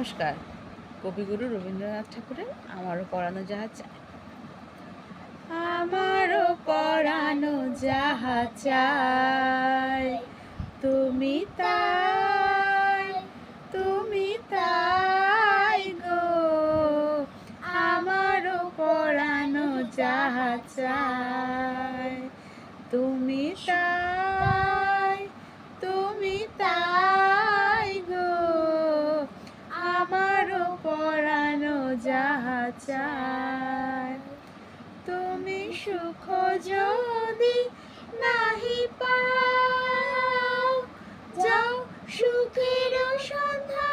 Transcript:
নমস্কার। কবিগুরু রবীন্দ্রনাথ ঠাকুরের আমারও পরানো যাহা চায়। আমারও পরানো যাহা চায়, তুমি তাই, তুমি তাই গো। আমারও পরানো যাহা চায়, তুমি তাই, তুমি তাই গো। আমারও পরানো যাহা চায়, তুমি সুখ যদি নাহি পাও, যাও সুখের সন্ধান।